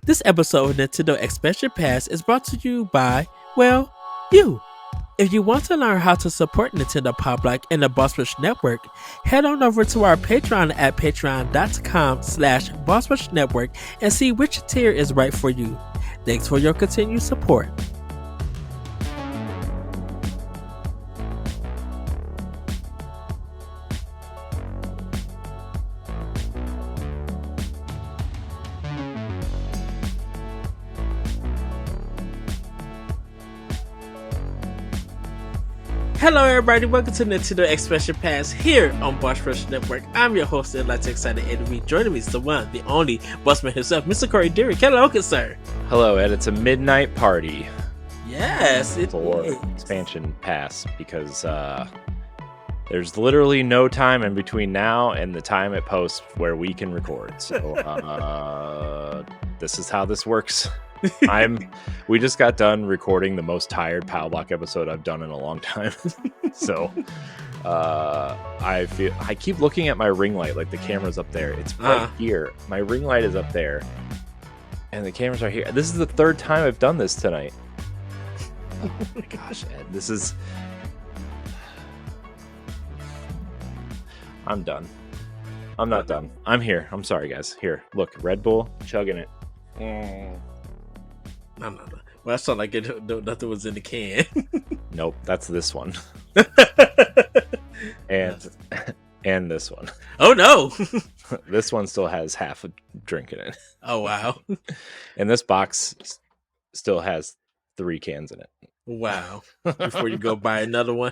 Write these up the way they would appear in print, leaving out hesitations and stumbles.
This episode of Nintendo Expansion Pass is brought to you by, well, you. If you want to learn how to support Nintendo Pop Like and the Boss Rush Network, head on over to our Patreon at patreon.com/Boss Rush Network and see which tier is right for you. Thanks for your continued support. Hello everybody, welcome to Nintendo Expansion Pass here on Boss Rush Network. I'm your host, Lots Excited Ed. Joining me is the one, the only bossman himself, Mr. Corey Dirrig. Hello, good sir. Hello, Ed. It's a midnight party. Yes, it for is. Expansion Pass because there's literally no time in between now and the time it posts where we can record. So this is how this works. We just got done recording the most tired Power Block episode I've done in a long time. So I keep looking at my ring light, like the camera's up there. It's right here. My ring light is up there and the cameras are here. This is the third time I've done this tonight. Oh my gosh, Ed, I'm done. I'm not done. I'm here. I'm sorry, guys. Here, look, Red Bull, chugging it. No. Well, I saw like nothing was in the can. Nope, that's this one. and this one. Oh no! This one still has half a drink in it. Oh wow! And this box still has 3 cans in it. Wow! Before you go buy another one.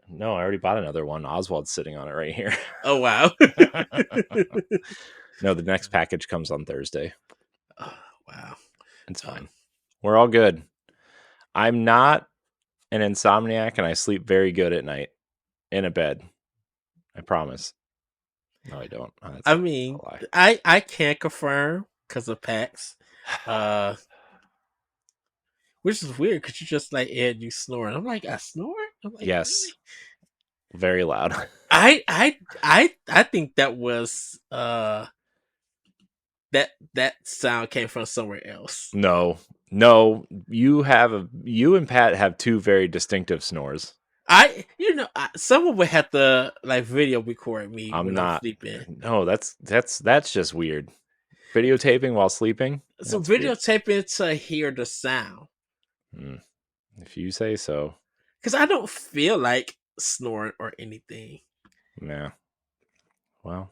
No, I already bought another one. Oswald's sitting on it right here. Oh wow! No, the next package comes on Thursday. Oh, wow. It's fine. We're all good. I'm not an insomniac and I sleep very good at night in a bed. I promise. No, I don't. I mean, I can't confirm because of PAX. Which is weird because you just like Ed, you snoring. I'm like, I snore? I'm like, yes. Really? Very loud. I think that was that sound came from somewhere else. No, you and Pat have 2 very distinctive snores. Someone would have to like video record me I'm sleeping. No, that's just weird. Videotaping while sleeping. So videotaping to hear the sound. If you say so. Because I don't feel like snoring or anything. Yeah. Well,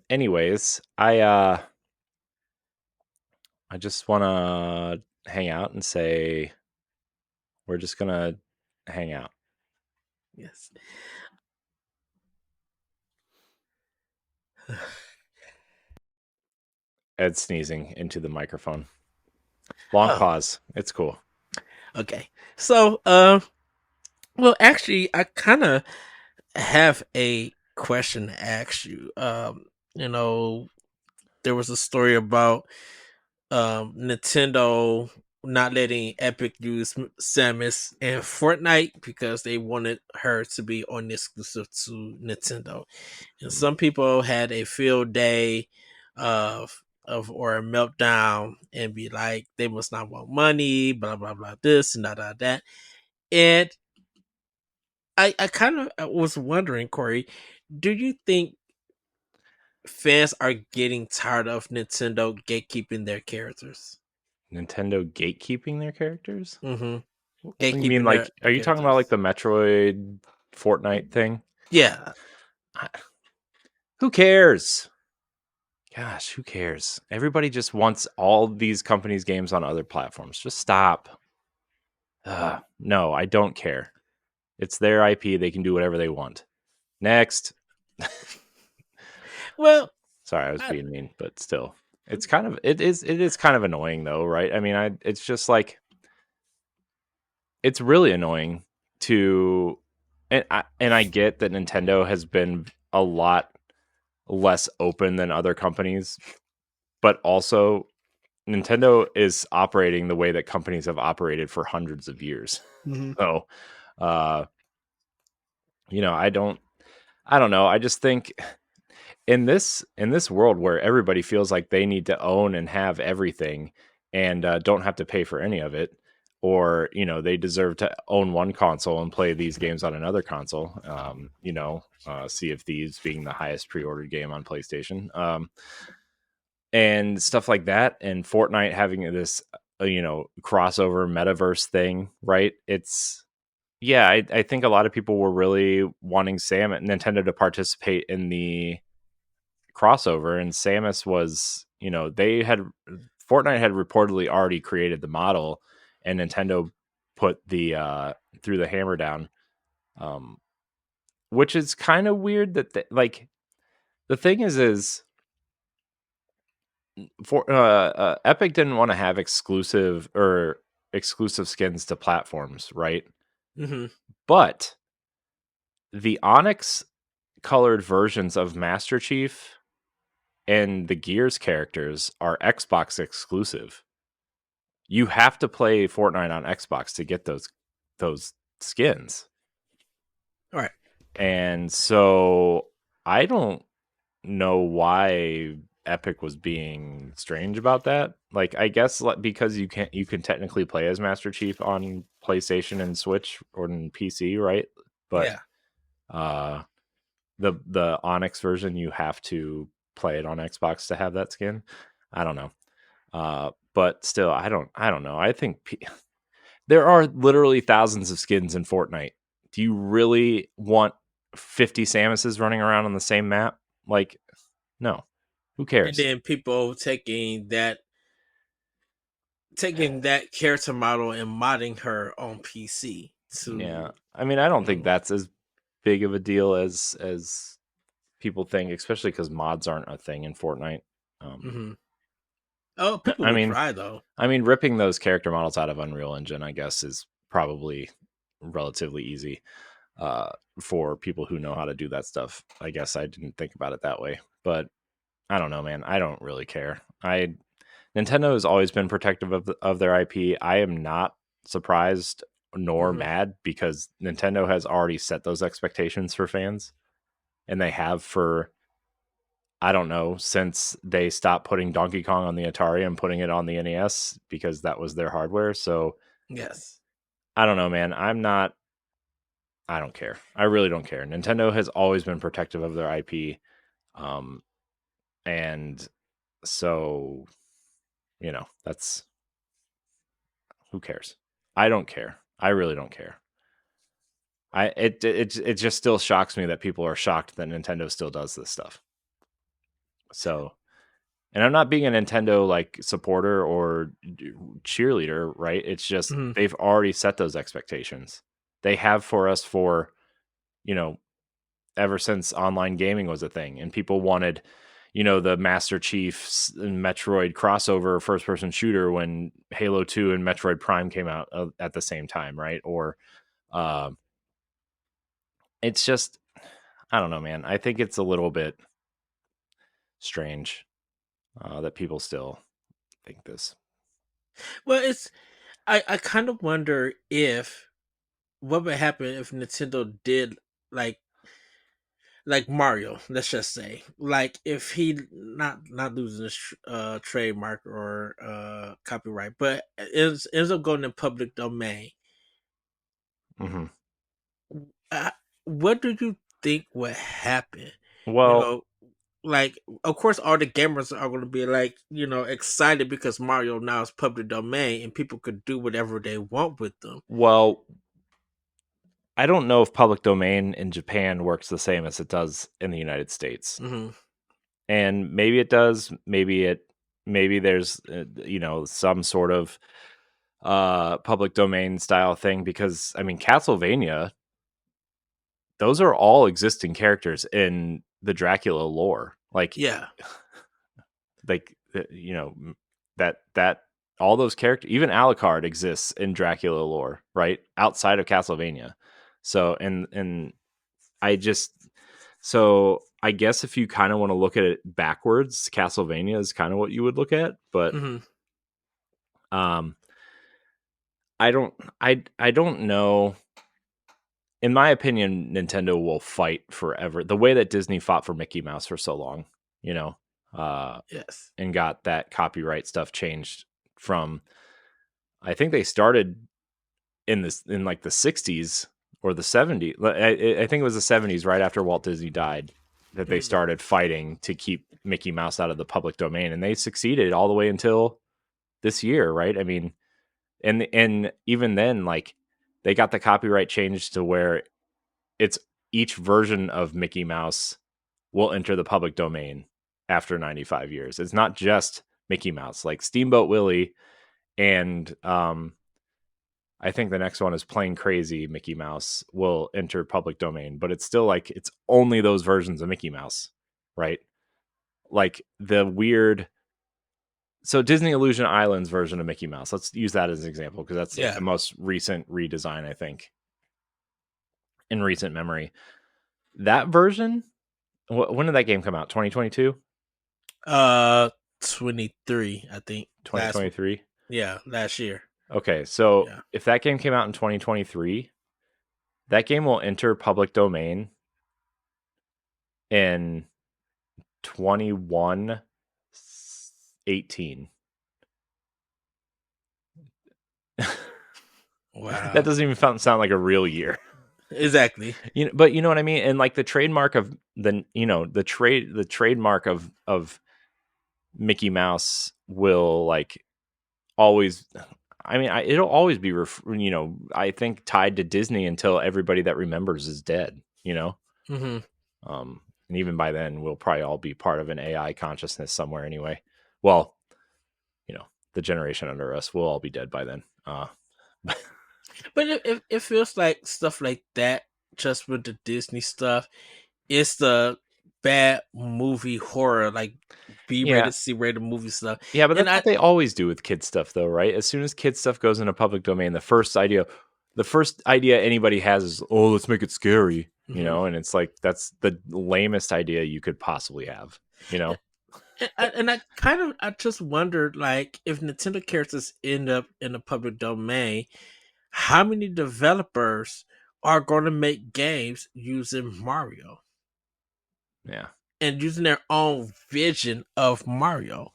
anyways, I just want to hang out and say we're just going to hang out. Yes. Ed sneezing into the microphone. Long pause. It's cool. Okay. So, well, actually, I kind of have a question to ask you. There was a story about Nintendo not letting Epic use Samus in Fortnite because they wanted her to be only exclusive to Nintendo. And some people had a field day or a meltdown and be like, they must not want money, blah blah blah, this and that. And I kind of was wondering, Corey, do you think fans are getting tired of Nintendo gatekeeping their characters? Nintendo gatekeeping their characters? Mm-hmm. You mean like, are you talking about like the Metroid Fortnite thing? Yeah. Who cares? Gosh, who cares? Everybody just wants all these companies' games on other platforms. Just stop. No, I don't care. It's their IP. They can do whatever they want. Next. Well, sorry, I was being mean, but still, it is kind of annoying though, right? I mean, it's just like, it's really annoying to, and I get that Nintendo has been a lot less open than other companies, but also Nintendo is operating the way that companies have operated for hundreds of years. Mm-hmm. So, I don't know. I just think in this world where everybody feels like they need to own and have everything and don't have to pay for any of it, or they deserve to own one console and play these games on another console. Sea of Thieves being the highest pre-ordered game on PlayStation, and stuff like that, and Fortnite having this crossover metaverse thing, right? It's yeah, I think a lot of people were really wanting Nintendo to participate in the crossover, and Samus was, Fortnite had reportedly already created the model, and Nintendo put the threw the hammer down, um, which is kind of weird that like the thing is for Epic didn't want to have exclusive skins to platforms, right? Hmm. But the Onyx colored versions of Master Chief and the Gears characters are Xbox exclusive. You have to play Fortnite on Xbox to get those skins. All right. And so I don't know why Epic was being strange about that. Like, I guess because you can technically play as Master Chief on PlayStation and Switch or on PC, right? But Yeah. uh the Onyx version, you have to play it on Xbox to have that skin. I don't know. But still, I don't know. I think there are literally thousands of skins in Fortnite. Do you really want 50 Samuses running around on the same map? Like, no. Who And cares? then people taking that character model and modding her on PC Yeah. to, I mean, I don't think mm, that's as big of a deal as people think, especially because mods aren't a thing in Fortnite. Um, mm-hmm. Oh, people I will mean, try though. ripping those character models out of Unreal Engine, I guess, is probably relatively easy uh, for people who know how to do that stuff. I guess I didn't think about it that way, but I don't know, man. I don't really care. Nintendo has always been protective of their IP. I am not surprised nor Hmm. mad because Nintendo has already set those expectations for fans, and they have for I don't know since they stopped putting Donkey Kong on the Atari and putting it on the NES because that was their hardware. So Yes. I don't know, man. I don't care. I really don't care. Nintendo has always been protective of their IP, um, and so that's who cares. I don't care. I really don't care. It just still shocks me that people are shocked that Nintendo still does this stuff. So, and I'm not being a Nintendo like supporter or cheerleader, right? It's just Hmm. they've already set those expectations. They have for us for, you know, ever since online gaming was a thing and people wanted, the Master Chief and Metroid crossover first person shooter when Halo 2 and Metroid Prime came out at the same time, right? Or um it's just I don't know, man. I think it's a little bit strange that people still think this. Well, I kind of wonder if what would happen if Nintendo did like like Mario, let's just say, like if he not losing his trademark or copyright, but ends up going in public domain. Hmm. Uh, what do you think would happen? You Well, know, like of course all the gamers are going to be like excited because Mario now is public domain and people could do whatever they want with them. well, I don't know if public domain in Japan works the same as it does in the United States. Hmm. And maybe it does, maybe there's some sort of public domain style thing because I mean Castlevania, those are all existing characters in the Dracula lore. Yeah. That all those characters, even Alucard exists in Dracula lore, right? Outside of Castlevania. So and I just so I guess if you kind of want to look at it backwards, Castlevania is kind of what you would look at, but Hmm. um I don't know in my opinion, Nintendo will fight forever. The way that Disney fought for Mickey Mouse for so long, you know, uh, Yes. and got that copyright stuff changed from, I think they started in like the 60s or the 70s. I think it was the 70s, right after Walt Disney died, that they Mhm. started fighting to keep Mickey Mouse out of the public domain, and they succeeded all the way until this year, right? I mean, and even then, like, they got the copyright changed to where it's each version of Mickey Mouse will enter the public domain after 95 years. It's not just Mickey Mouse, like Steamboat Willie, and I think the next one is Plain Crazy Mickey Mouse will enter public domain, but it's still like it's only those versions of Mickey Mouse, right? Like the weird, so Disney Illusion Islands version of Mickey Mouse. Let's use that as an example because that's like Yeah. the most recent redesign, I think, in recent memory. That version, when did that game come out? 2022, Uh, 23, I think. Last. 2023. Yeah, last year. Okay, so Yeah. if that game came out in 2023, that game will enter public domain in 2118. That Wow. doesn't even sound like a real year. Exactly. But you know what I mean? And like the trademark of the trademark of Mickey Mouse will like always, I mean, it'll always be I think tied to Disney until everybody that remembers is dead, Hmm. and even by then we'll probably all be part of an AI consciousness somewhere anyway. Well, you know, the generation under us will all be dead by then. But it feels like stuff like that, just with the Disney stuff, it's the bad movie horror, like B Yeah. rated, C rated movie stuff. Yeah, but And that's what they always do with kid stuff though, right? As soon as kid stuff goes into public domain, the first idea anybody has is, "Oh, let's make it scary." Mhm. And it's like that's the lamest idea you could possibly have, you know? I just wondered, like, if Nintendo characters end up in the public domain, how many developers are going to make games using Mario Yeah. and using their own vision of Mario,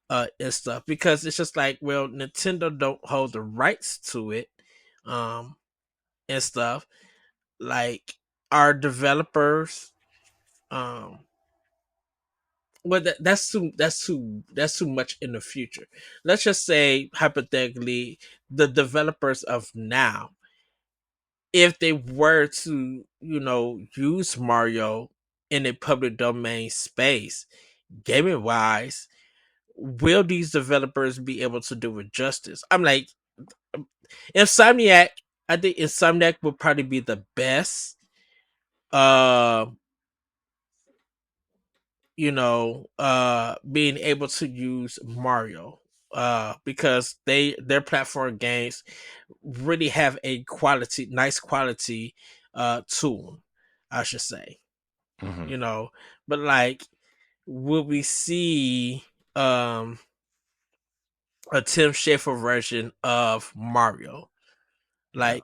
and stuff? Because it's just like, well, Nintendo don't hold the rights to it, um, and stuff. Like, our developers, um, well, that's too much in the future. Let's just say hypothetically, the developers of now, if they were to, use Mario in a public domain space, gaming wise, will these developers be able to do it justice? I'm like, Insomniac. I think Insomniac would probably be the best. Uh, being able to use Mario, because their platform games really have a nice quality to them, I should say. Hmm. you know but like, will we see um a Tim Schafer version of Mario? Yeah.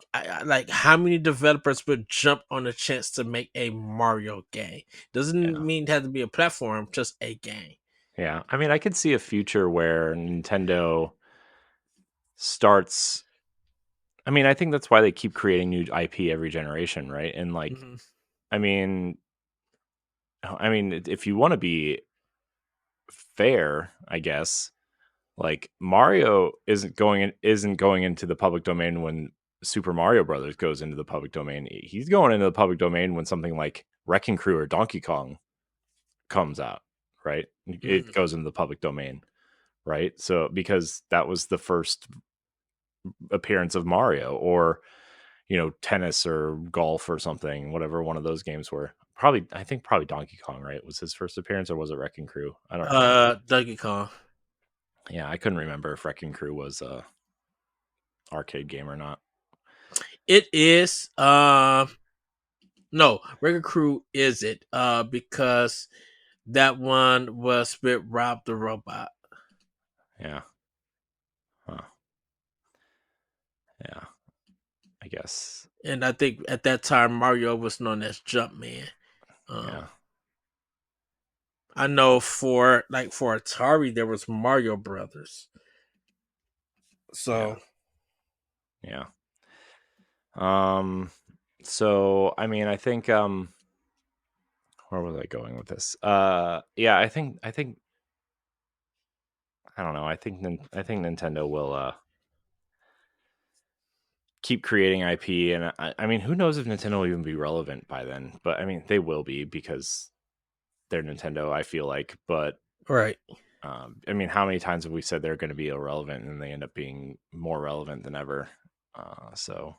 Like, how many developers would jump on the chance to make a Mario game? Doesn't Yeah. mean it has to be a platform, just a game. Yeah. I mean, I could see a future where Nintendo starts, I mean, I think that's why they keep creating new IP every generation, right? And like, Hmm. I mean, if you want to be fair, I guess, like Mario isn't going into the public domain when Super Mario Brothers goes into the public domain. He's going into the public domain when something like Wrecking Crew or Donkey Kong comes out, right? It Hmm. goes into the public domain, right? So because that was the first appearance of Mario, or tennis or golf or something, whatever one of those games were. I think probably Donkey Kong, right? Was his first appearance, or was it Wrecking Crew? I don't remember. Donkey Kong. Yeah, I couldn't remember if Wrecking Crew was a arcade game or not. It is. No, Wrecker Crew is it? Because that one was with Rob the Robot. Yeah. Huh. Yeah. I guess. And I think at that time Mario was known as Jumpman. Yeah. Um, I know for Atari there was Mario Brothers. Yeah. So Yeah. Um. So I mean, I think where was I going with this? Yeah, I think I don't know. I think Nintendo will keep creating IP, and I mean, who knows if Nintendo will even be relevant by then? But I mean, they will be because they're Nintendo. I feel like, but right, I mean, how many times have we said they're going to be irrelevant and they end up being more relevant than ever? So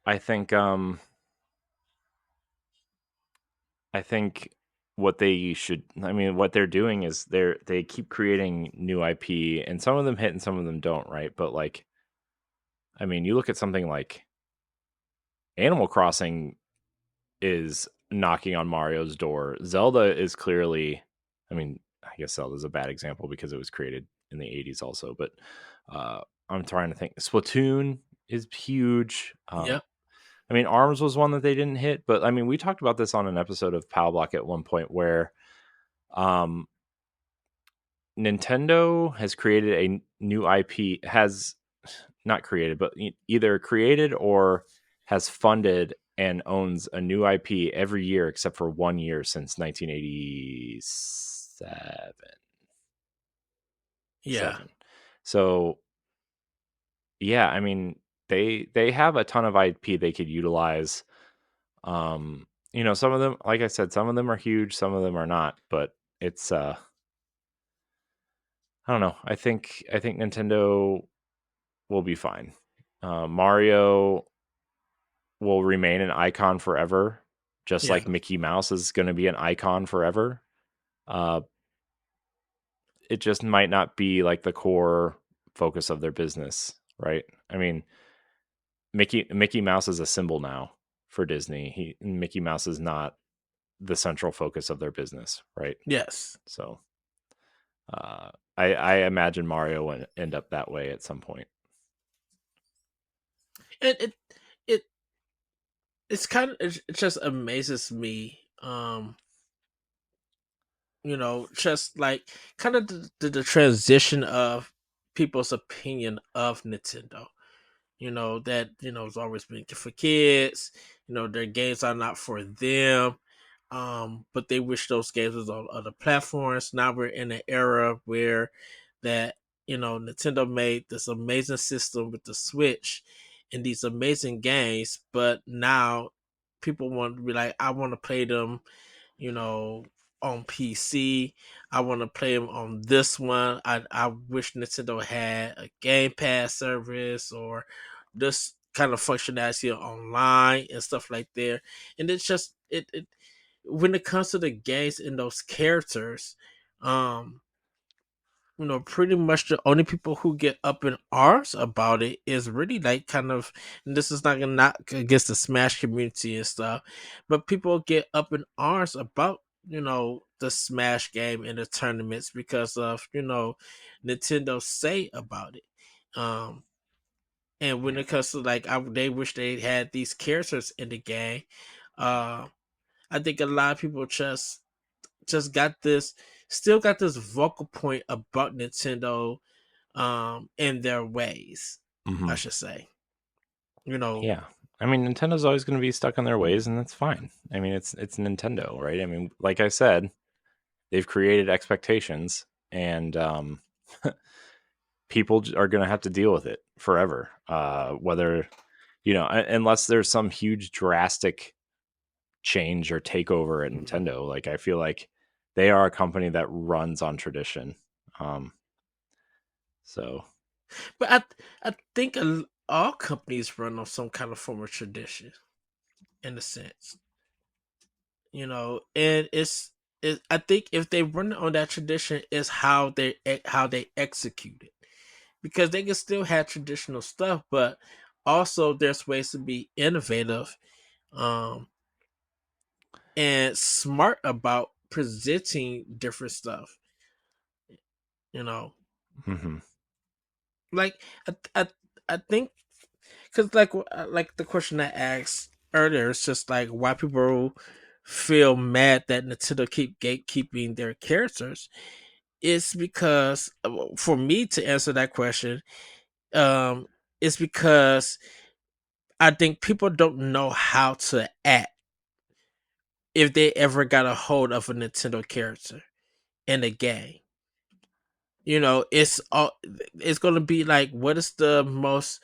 I think I think what they should I mean what they're doing is they keep creating new IP, and some of them hit and some of them don't, right? But like I mean, you look at something like Animal Crossing is knocking on Mario's door. Zelda is clearly I mean, I guess Zelda's a bad example because it was created in the 80s also, but uh I'm trying to think. Splatoon is huge. yep, I mean, Arms was one that they didn't hit, but I mean, we talked about this on an episode of Pal Block at one point where um Nintendo has created a new IP, has not created, but either created or has funded and owns a new IP every year except for 1 year since 1987. yeah, So, yeah, I mean, they have a ton of IP they could utilize. Some of them, like I said, some of them are huge, some of them are not, but it's I don't know. I think Nintendo will be fine. Mario will remain an icon forever, just yeah, like Mickey Mouse is going to be an icon forever. Uh, it just might not be like the core focus of their business, right? I mean, Mickey Mouse is a symbol now for Disney. Mickey Mouse is not the central focus of their business, right? yes. So, I imagine Mario will end up that way at some point. And it it's kind of it just amazes me. Just like kind of the transition of people's opinion of Nintendo. That it's always been for kids. Their games are not for them. But they wish those games was on other platforms. Now we're in an era where that Nintendo made this amazing system with the Switch and these amazing games, but now people want to be like, I want to play them, you know, on PC. I want to play them on this one. I wish Nintendo had a Game Pass service or this kind of functionality online and stuff like that. And it's just it when it comes to the games and those characters, um, pretty much the only people who get up in arms about it is really like kind of, and this is not gonna knock against the Smash community and stuff, but people get up in arms about the Smash game and the tournaments because of Nintendo say about it. Um, and when it comes to like, they wish they had these characters in the game. Uh, I think a lot of people just got this, still got this vocal point about Nintendo in their ways, I Hmm. should say. You know, Yeah. I mean, Nintendo's always going to be stuck in their ways, and that's fine. I mean, it's Nintendo, right? I mean, like I said, they've created expectations, and people are going to have to deal with it forever. Whether unless there's some huge drastic change or takeover at Nintendo, like I feel like they are a company that runs on tradition. Um, so but I think all companies run on some kind of form of tradition in a sense, and I think if they run on that tradition, is how they execute it, because they can still have traditional stuff, but also there's ways to be innovative, um, and smart about presenting different stuff. You know, mhm. like I think. Because like the question I asked earlier, it's just like why people feel mad that Nintendo keep gatekeeping their characters. It's because for me to answer that question, um, it's because I think people don't know how to act if they ever got a hold of a Nintendo character in a game. You know, it's gonna be like, what is the most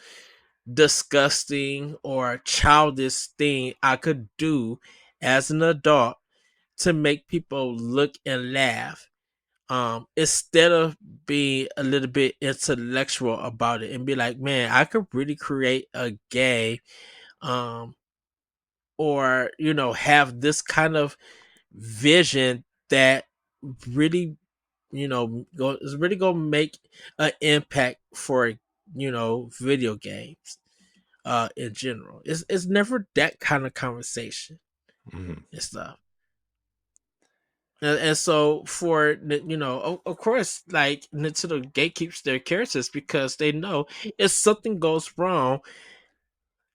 disgusting or childish thing I could do as an adult to make people look and laugh, instead of being a little bit intellectual about it and be like, man, I could really create a game, um or have this kind of vision that really is really gonna make an impact for video games in general. It's never that kind of conversation Mhm. and stuff. And so for of course, like Nintendo gatekeeps their characters because they know if something goes wrong,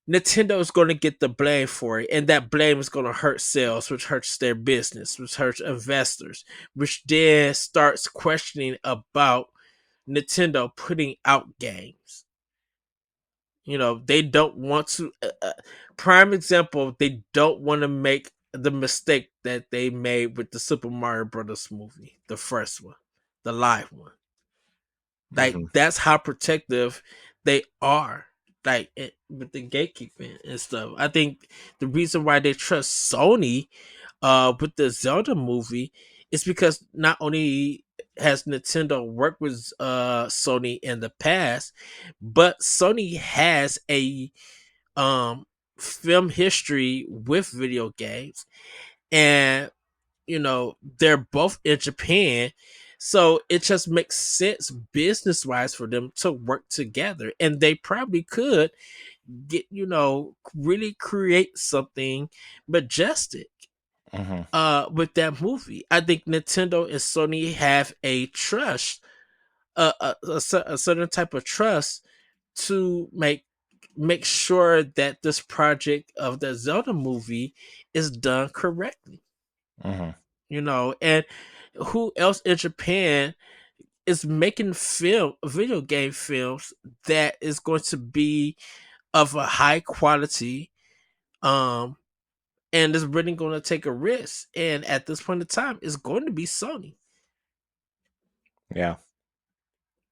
Nintendo is going to get the blame for it, and that blame is going to hurt sales, which hurts their business, which hurts investors, which then starts questioning about Nintendo putting out games. They don't want to. Prime example, they don't want to make the mistake that they made with the Super Mario Brothers movie, the first one, the live one. Like Mhm. that's how protective they are. Like with the gatekeeping and stuff. I think the reason why they trust Sony with the Zelda movie is because not only has Nintendo worked with Sony in the past, but Sony has a um film history with video games, and they're both in Japan, so it just makes sense business wise for them to work together, and they probably could get really create something majestic Mhm. with that movie. I think Nintendo and Sony have a trust, a certain type of trust to make sure that this project of the Zelda movie is done correctly. Mhm. And who else in Japan is making video game films that is going to be of a high quality, um and is really going to take a risk, and at this point in time it's going to be Sony. Yeah.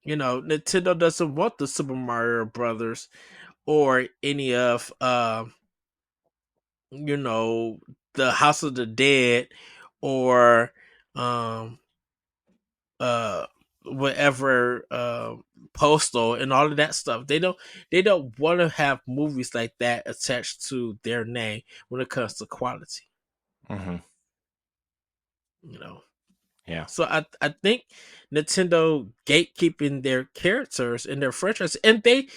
Nintendo doesn't want the Super Mario Brothers or any of you know the House of the Dead, or um uh whatever, Postal and all of that stuff. They don't want to have movies like that attached to their name when it comes to quality. Mhm. you know Yeah. So I think Nintendo gatekeeping their characters and their franchise, and they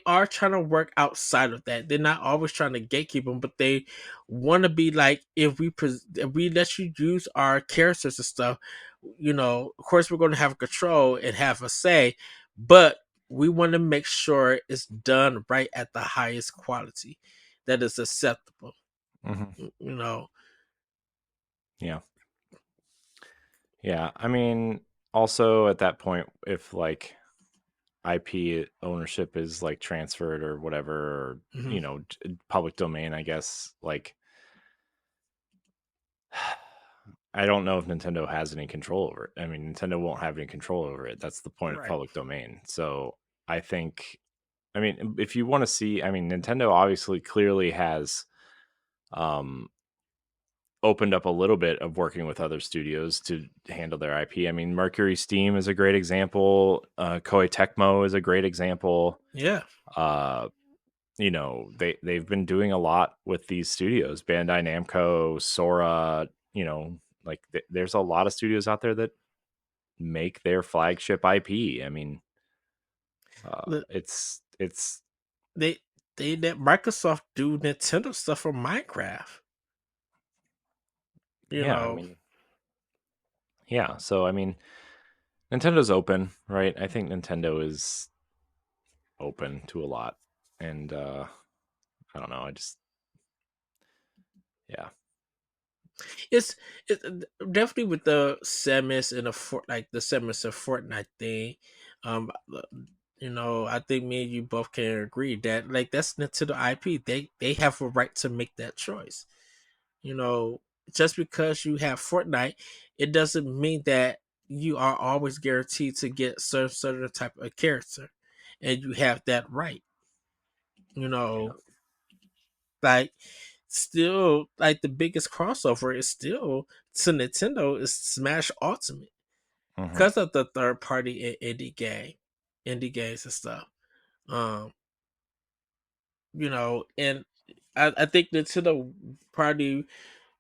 are trying to work outside of that. They're not always trying to gatekeep them, but they want to be like, if we let you use our characters and stuff, of course we're going to have control and have a say, but we want to make sure it's done right at the highest quality that is acceptable. Mhm. You know, Yeah. Yeah. I mean, also at that point, if like IP ownership is like transferred or whatever, or hmm public domain, I guess. Like, I don't know if Nintendo has any control over it. I mean, Nintendo won't have any control over it. That's the point of right. public domain. So I think, I mean, if you want to see, I mean, Nintendo obviously clearly has um, opened up a little bit of working with other studios to handle their IP. I mean, Mercury Steam is a great example. Koei Tecmo is a great example. Yeah. Uh, they've been doing a lot with these studios, Bandai Namco, Sora. Like there's a lot of studios out there that make their flagship IP. I mean, it's they they let Microsoft do Nintendo stuff for Minecraft. You yeah. I know, mean, yeah. So I mean, Nintendo's open, right? I think Nintendo is open to a lot. and I don't know. I just yeah. It's definitely with the Samus and the Samus and Fortnite thing. Um, I think me and you both can agree that like that's Nintendo IP. They have a right to make that choice. You know, just because you have Fortnite, it doesn't mean that you are always guaranteed to get certain type of character, and you have that right. You Yeah. know, like still like the biggest crossover is still to Nintendo is Smash Ultimate Hmm. because of the third party indie games and stuff. Um, and I think Nintendo probably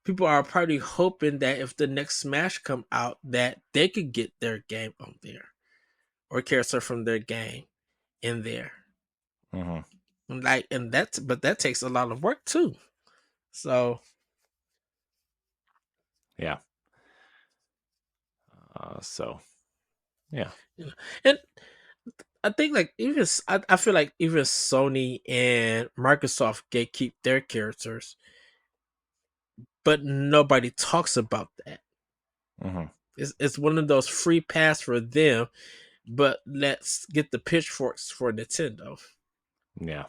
people are probably hoping that if the next Smash come out, that they could get their game on there or character from their game in there. Hmm. And that's but that takes a lot of work too. So Yeah. So yeah. you know, and I think like I feel like even Sony and Microsoft gatekeep their characters, but nobody talks about that. Hmm. It's one of those free pass for them, but let's get the pitchforks for Nintendo. Yeah.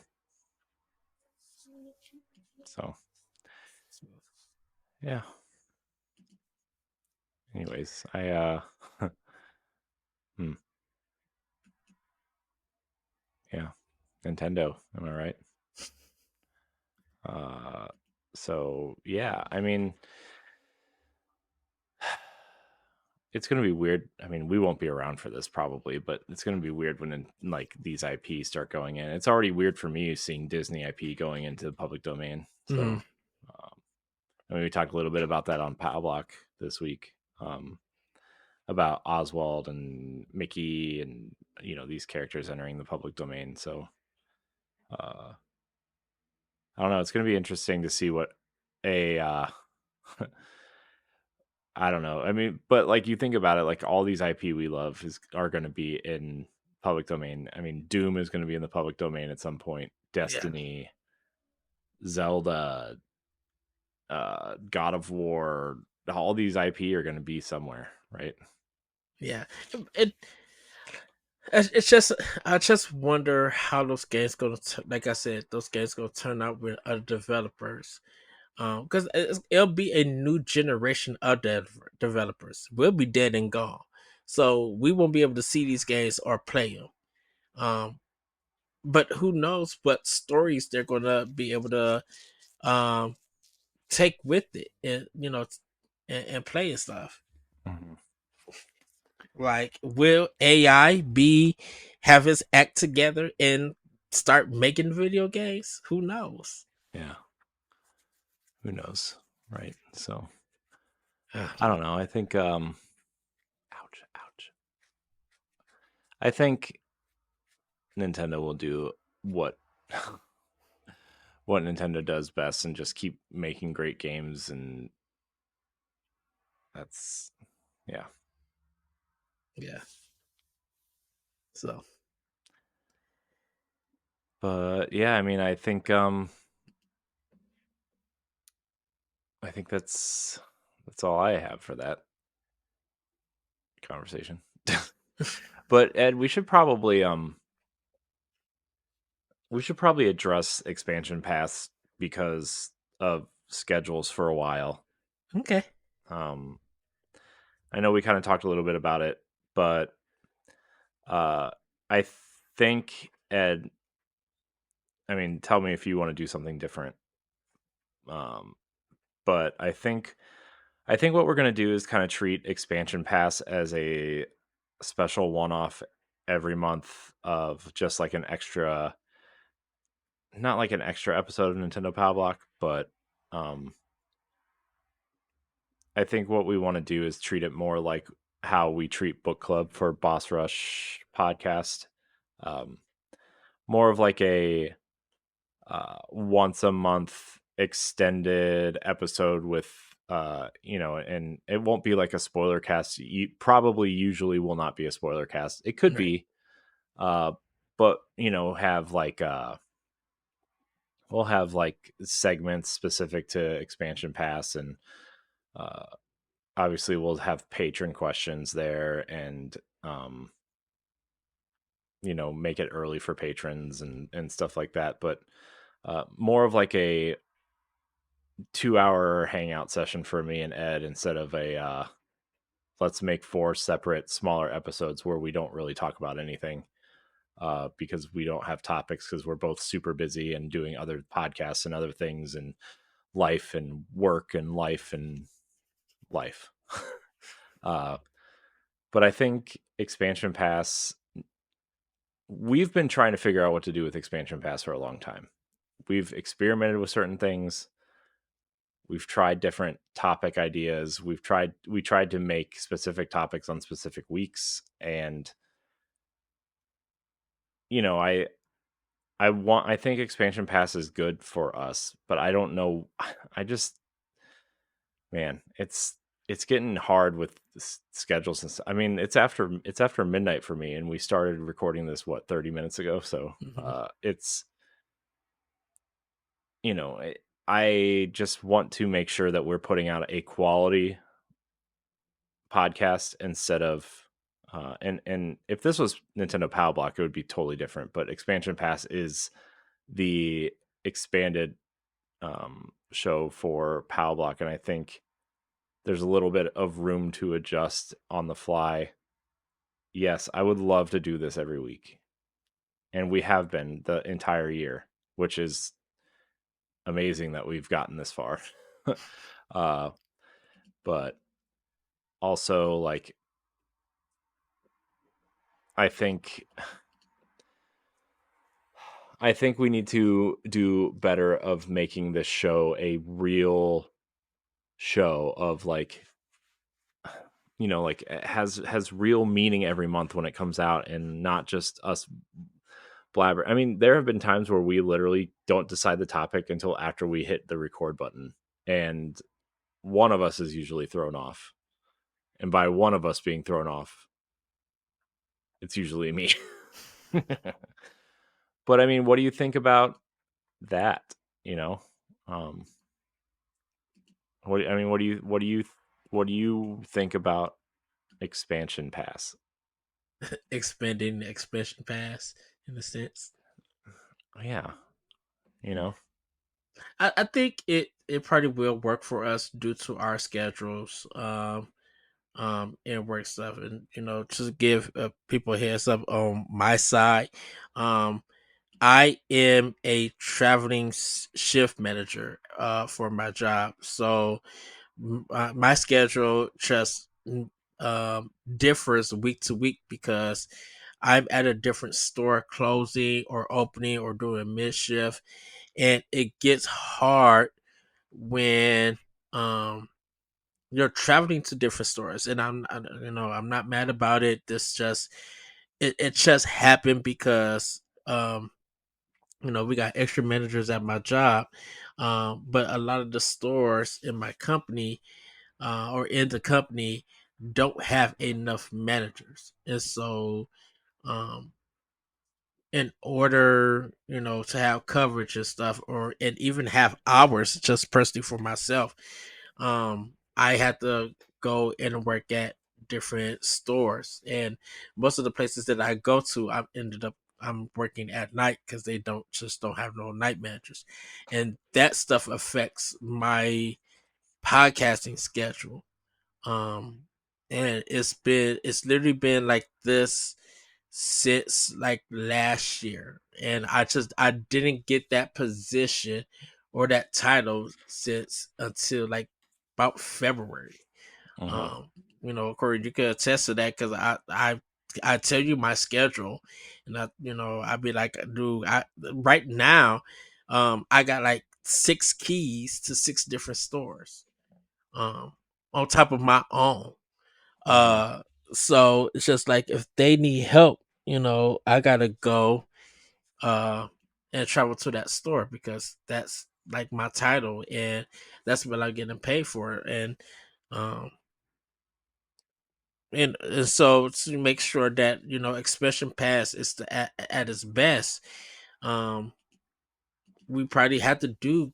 So yeah. Anyways, I hmm, yeah. Nintendo, am I right? Uh so yeah, I mean it's gonna be weird. I mean, we won't be around for this probably, but it's gonna be weird when like these IP start going in. It's already weird for me seeing Disney IP going into the public domain. So, Hmm. um, I mean, we talked a little bit about that on Pow Block this week, about Oswald and Mickey and these characters entering the public domain. So, uh, I don't know. It's gonna be interesting to see what a I don't know. I mean, but like you think about it, like all these IP we love are going to be in public domain. I mean, Doom is going to be in the public domain at some point. Yeah, Destiny, Zelda, God of War, all these IP are going to be somewhere, right? yeah. It it's just I just wonder how those games like I said, those games gonna turn out with other developers. Because it'll be a new generation of developers. We'll be dead and gone, so we won't be able to see these games or play them. Um, but who knows what stories they're gonna be able to um take with it, and and play and stuff. Hmm. Like, will AI be have his act together and start making video games? Who knows? Yeah, who knows, right? So Uh, I don't know. I think, ouch, ouch. I think Nintendo will do what what Nintendo does best and just keep making great games, and that's yeah. yeah. So But yeah, I mean, I think that's all I have for that conversation. But Ed, we should probably address expansion paths because of schedules for a while. okay, Um I know we kind of talked a little bit about it, but uh I think Ed, I mean, tell me if you want to do something different. Um but I think what we're going to do is kind of treat expansion pass as a special one-off every month of just like an extra, not like an extra episode of Nintendo Power Block, but um I think what we want to do is treat it more like how we treat book club for Boss Rush podcast. Um More of like a once a month extended episode with and it won't be like a spoiler cast. You probably usually will not be a spoiler cast. It could right. be, but have like we'll have like segments specific to expansion pass, and uh, obviously we'll have patron questions there, and make it early for patrons and stuff like that. But more of like a 2-hour hangout session for me and Ed, instead of a let's make 4 separate smaller episodes where we don't really talk about anything, because we don't have topics, because we're both super busy and doing other podcasts and other things, and life and work and life and life. uh, but I think expansion pass, we've been trying to figure out what to do with expansion pass for a long time. We've experimented with certain things. We've tried different topic ideas. We tried to make specific topics on specific weeks, and I think expansion pass is good for us, but I don't know. I just, man, it's getting hard with schedules and stuff. I mean, it's after midnight for me, and we started recording this 30 minutes ago. So Mhm. it's you know I I just want to make sure that we're putting out a quality podcast, instead of and if this was Nintendo Power Block, it would be totally different. But expansion pass is the expanded show for Power Block, and I think there's a little bit of room to adjust on the fly. Yes, I would love to do this every week, and we have been the entire year, which is amazing that we've gotten this far. uh, but also, like, I think I think we need to do better of making this show a real show of, like, like, it has real meaning every month when it comes out, and not just us blabber. I mean, there have been times where we literally don't decide the topic until after we hit the record button, and one of us is usually thrown off. And by one of us being thrown off, it's usually me. But I mean, what do you think about that? You know, um, I mean, what do you think about expansion pass? Expanding the expansion pass in a sense. Yeah, you know. I think it probably will work for us due to our schedules. And work stuff, and just give people a heads up on my side. um I am a traveling shift manager for my job, so my schedule just differs week to week because I'm at a different store closing or opening or doing mid shift, and it gets hard when um you're traveling to different stores. And I'm not mad about it. This just it just happened because we got extra managers at my job, but a lot of the stores in my company or in the company don't have enough managers. And so um in order to have coverage and stuff, or and even have hours just personally for myself, I had to go and work at different stores. And most of the places that I go to, I'm working at night because they don't have no night managers. And that stuff affects my podcasting schedule. um and it's literally been like this since like last year, and I didn't get that position or that title since until like about February. Hmm. um Corey, you could attest to that because I tell you my schedule, and I'd be like, dude, I right now I got like 6 keys to 6 different stores, um on top of my own. Hmm. uh, so it's just like if they need help, I gotta go uh and travel to that store because that's like my title, and that's what I'm getting paid for. Um and so to make sure that expression pass is at its best, um we probably had to do,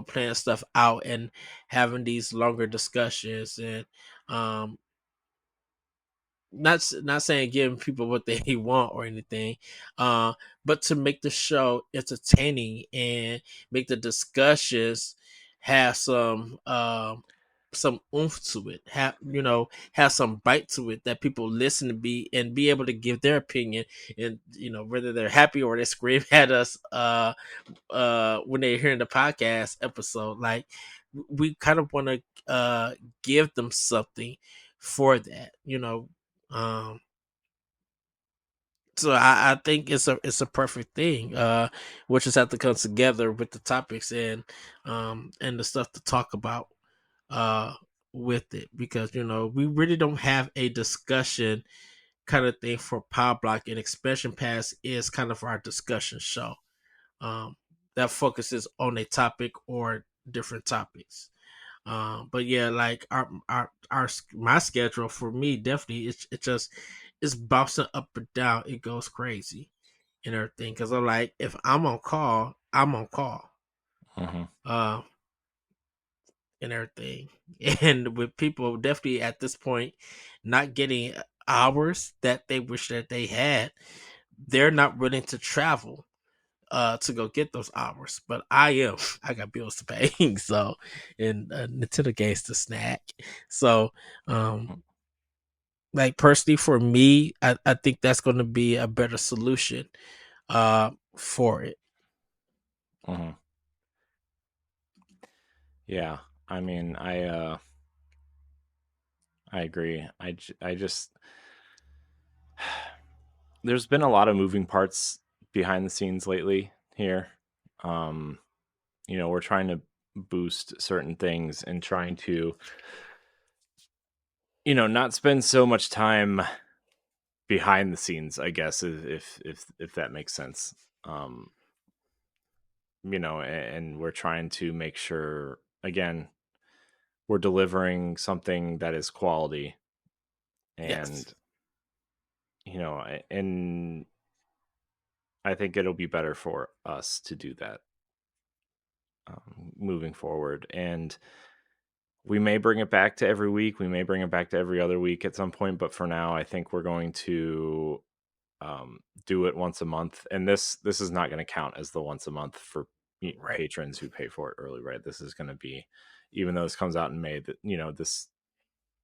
plan stuff out and having these longer discussions, and um not saying giving people what they want or anything, uh but to make the show entertaining and make the discussions have some oomph to it, have some bite to it, that people listen to be able to give their opinion, and whether they're happy or they scream at us when they're hearing the podcast episode. Like, we kind of want to give them something for that, um so I think it's a perfect thing. Which just have to come together with the topics and the stuff to talk about uh with it, because we really don't have a discussion kind of thing for Power Block, and Expansion Pass is kind of our discussion show um that focuses on a topic or different topics. But yeah, like my schedule for me, definitely it's bouncing up and down. It goes crazy and everything, because I'm like, if I'm on call, I'm on call. Hmm. Uh, and everything, and with people definitely at this point not getting hours that they wish that they had, they're not willing to travel to go get those hours. But I am. I got bills to pay, so, and Nintendo games to snack. So, um, like, personally for me, I think that's going to be a better solution for it. Hmm. Yeah, I mean, I agree. I just there's been a lot of moving parts behind the scenes lately here. Um, we're trying to boost certain things and trying to, not spend so much time behind the scenes, I guess, if that makes sense. Um, and we're trying to make sure, again, we're delivering something that is quality, Yes. and and I think it'll be better for us to do that, moving forward. And we may bring it back to every week. We may bring it back to every other week at some point. But for now, I think we're going to do it once a month. And this is not going to count as the once a month for Right. patrons who pay for it early, right? This is going to be, even though this comes out in May, that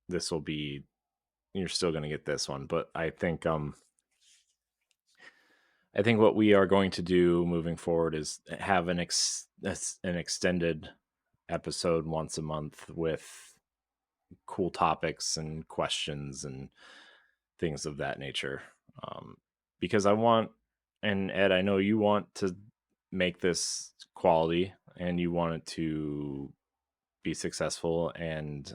this will be, you're still going to get this one. But I think what we are going to do moving forward is have an extended episode once a month with cool topics and questions and things of that nature. Um, because I want, and Ed, I know you want to make this quality and you want it to be successful, and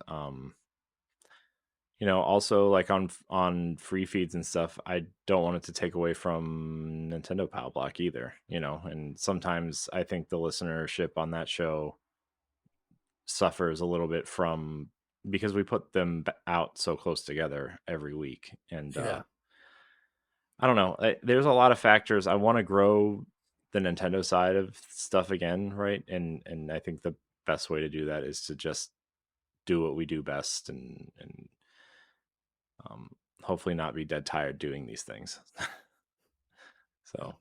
also, like, on free feeds and stuff, I don't want it to take away from Nintendo Power Block either, and sometimes I think the listenership on that show suffers a little bit from, because we put them out so close together every week. And Yeah. I don't know, there's a lot of factors. I want to grow the Nintendo side of stuff again, right? And I think the best way to do that is to just do what we do best, and um, hopefully not be dead tired doing these things. Yeah. So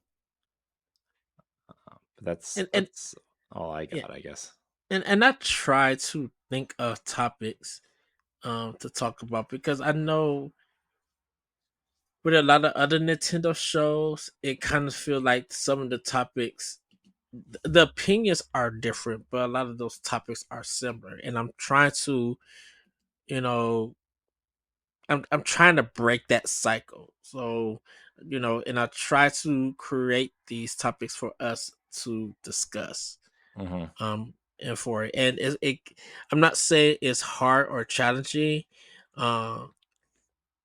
but that's And that's all I yeah, got, I guess. and I try to think of topics to talk about, because I know with a lot of other Nintendo shows, it kind of feel like some of the topics, the opinions are different, but a lot of those topics are similar. And I'm trying to, you know, I'm trying to break that cycle. So, and I try to create these topics for us to discuss. Hmm. And for it, and I'm not saying it's hard or challenging, uh,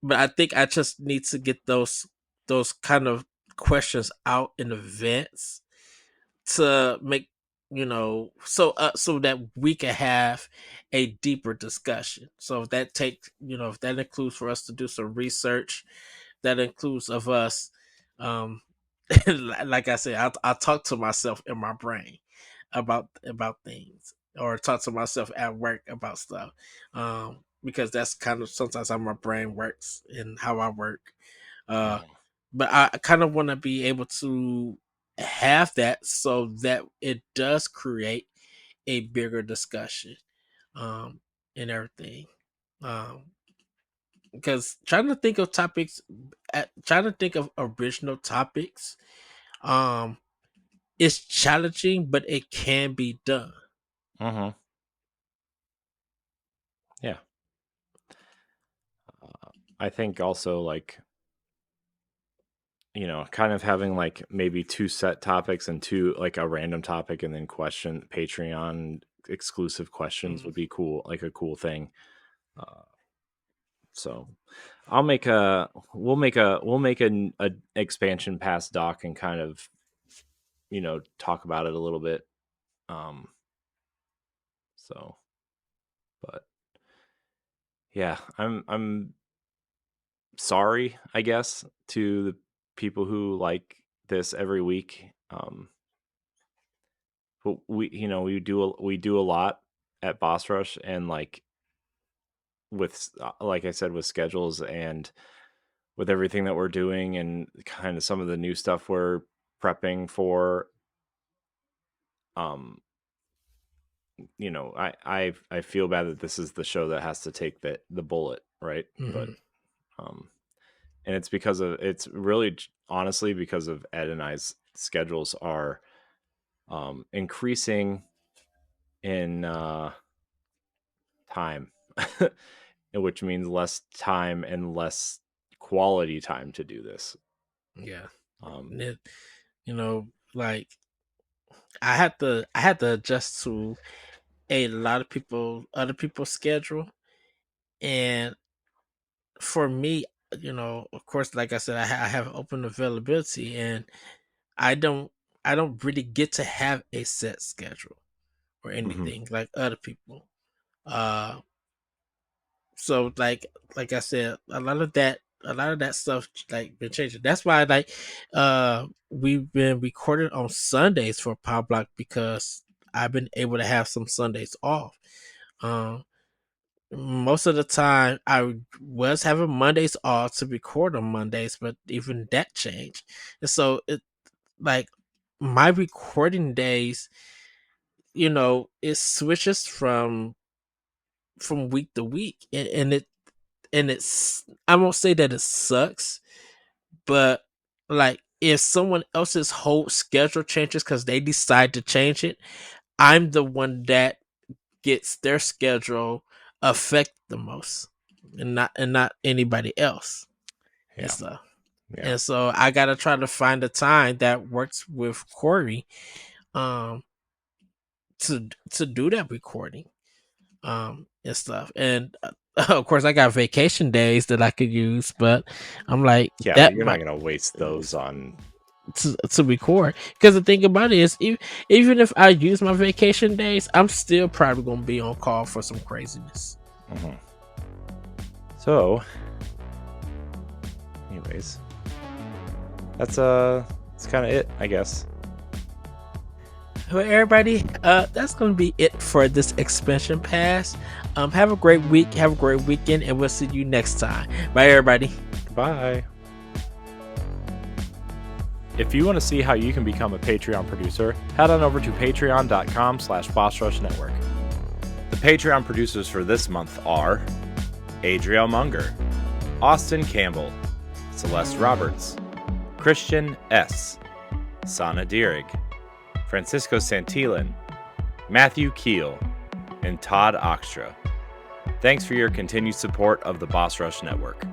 but I think I just need to get those kind of questions out in advance to make, so that we can have a deeper discussion. So if that takes, if that includes for us to do some research, that includes of us, um like I said, I talk to myself in my brain, about things, or talk to myself at work about stuff. Because that's kind of sometimes how my brain works and how I work. Uh, Mhm. but I kind of want to be able to have that so that it does create a bigger discussion, um, and everything. Um, because trying to think of topics, trying to think of original topics, um, is challenging, but it can be done. Mhm. Yeah. I think also like, kind of having like maybe two set topics and two like a random topic and then Patreon exclusive questions Mm, would be cool, like a cool thing. Uh, so I'll make a we'll make a expansion past doc and kind of talk about it a little bit. Um, so, but yeah, I'm sorry, I guess, to the people who like this every week. But we do a lot at Boss Rush, and like with like I said, with schedules and with everything that we're doing and kind of some of the new stuff we're prepping for. um I feel bad that this is the show that has to take the bullet, right? But mm-hmm. um and it's really honestly because of Ed and I's schedules are increasing in time, which means less time and less quality time to do this. Yeah. um And it, you know, like I had to adjust to a lot of other people's schedule, and for me, of course, like I said, I have open availability, and I don't I don't really get to have a set schedule or mhm. anything like other people. Uh, so like I said, a lot of that stuff like been changing. That's why we've been recording on Sundays for Power Block, because I've been able to have some Sundays off. Um, Most of the time I was having Mondays off to record on Mondays, but even that changed. And so like my recording days, it switches from week to week, and I won't say that it sucks, but like if someone else's whole schedule changes because they decide to change it, I'm the one that gets their schedule affect the most, and not anybody else and Yeah. stuff. Yeah. And so I gotta try to find a time that works with Corey, um, to do that recording, and stuff. And of course, I got vacation days that I could use, but I'm like Yeah, but that you're not might going to waste those on. to record, because the thing about it is, even if I use my vacation days, I'm still probably gonna be on call for some craziness. Mhm. So, anyways, that's kind of it, I guess. Well, everybody, that's gonna be it for this expansion pass. Have a great week, have a great weekend, and we'll see you next time. Bye, everybody. Goodbye. If you want to see how you can become a Patreon producer, head on over to patreon.com/BossRushNetwork. The Patreon producers for this month are Adriel Munger, Austin Campbell, Celeste Roberts, Christian S., Sana Dierig, Francisco Santillan, Matthew Keel, and Todd Oxtra. Thanks for your continued support of the Boss Rush Network.